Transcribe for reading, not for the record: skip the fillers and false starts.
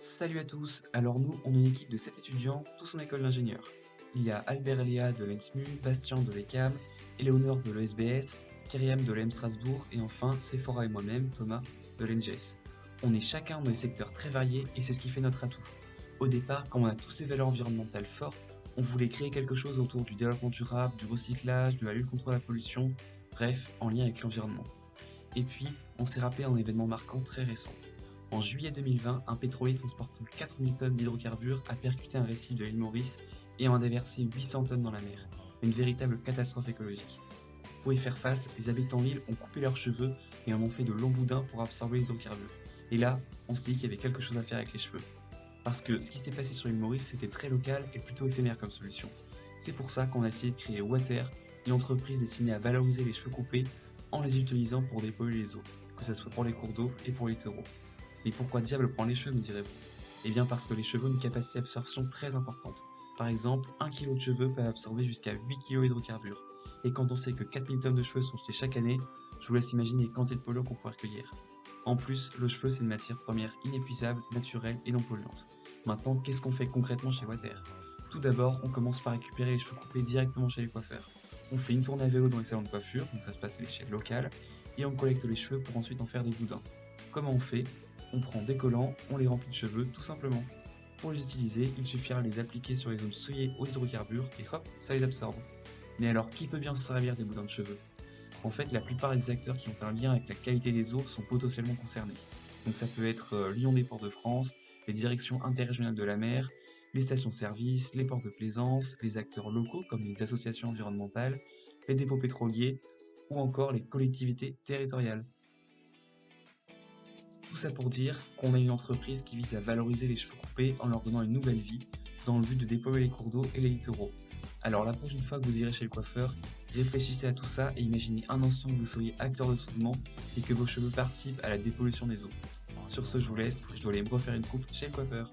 Salut à tous, alors nous, on est une équipe de 7 étudiants, tous en école d'ingénieur. Il y a Albert et Léa de l'ENSMU, Bastien de l'ECAM, Éléonore de l'ESBS, Kyriam de l'EM Strasbourg et enfin Sephora et moi-même, Thomas, de l'ENGES. On est chacun dans des secteurs très variés et c'est ce qui fait notre atout. Au départ, quand on a tous ces valeurs environnementales fortes, on voulait créer quelque chose autour du développement durable, du recyclage, de la lutte contre la pollution, bref, en lien avec l'environnement. Et puis, on s'est rappelé un événement marquant très récent. En juillet 2020, un pétrolier transportant 4000 tonnes d'hydrocarbures a percuté un récif de l'île Maurice et en a déversé 800 tonnes dans la mer. Une véritable catastrophe écologique. Pour y faire face, les habitants de l'île ont coupé leurs cheveux et en ont fait de longs boudins pour absorber les hydrocarbures. Et là, on s'est dit qu'il y avait quelque chose à faire avec les cheveux. Parce que ce qui s'était passé sur l'île Maurice, c'était très local et plutôt éphémère comme solution. C'est pour ça qu'on a essayé de créer Water, une entreprise destinée à valoriser les cheveux coupés en les utilisant pour dépolluer les eaux, que ce soit pour les cours d'eau et pour les littoraux. Mais pourquoi diable prendre les cheveux, me direz-vous? Eh bien parce que les cheveux ont une capacité d'absorption très importante. Par exemple, 1 kg de cheveux peut absorber jusqu'à 8 kg d'hydrocarbures. Et quand on sait que 4000 tonnes de cheveux sont jetés chaque année, je vous laisse imaginer les quantités de polluants qu'on pourrait recueillir. En plus, le cheveu c'est une matière première inépuisable, naturelle et non polluante. Maintenant, qu'est-ce qu'on fait concrètement chez Water? Tout d'abord, on commence par récupérer les cheveux coupés directement chez les coiffeurs. On fait une tournée à vélo dans les salons de coiffure, donc ça se passe à l'échelle locale, et on collecte les cheveux pour ensuite en faire des boudins. Comment on fait? On prend des collants, on les remplit de cheveux, tout simplement. Pour les utiliser, il suffira de les appliquer sur les zones souillées aux hydrocarbures et hop, ça les absorbe. Mais alors, qui peut bien se servir des boudins de cheveux? En fait, la plupart des acteurs qui ont un lien avec la qualité des eaux sont potentiellement concernés. Donc ça peut être Lyon des Ports de France, les directions interrégionales de la mer, les stations-service, les ports de plaisance, les acteurs locaux comme les associations environnementales, les dépôts pétroliers ou encore les collectivités territoriales. Tout ça pour dire qu'on a une entreprise qui vise à valoriser les cheveux coupés en leur donnant une nouvelle vie, dans le but de dépolluer les cours d'eau et les littoraux. Alors la prochaine fois que vous irez chez le coiffeur, réfléchissez à tout ça et imaginez un instant que vous soyez acteur de ce mouvement et que vos cheveux participent à la dépollution des eaux. Sur ce, je vous laisse, je dois aller me refaire une coupe chez le coiffeur.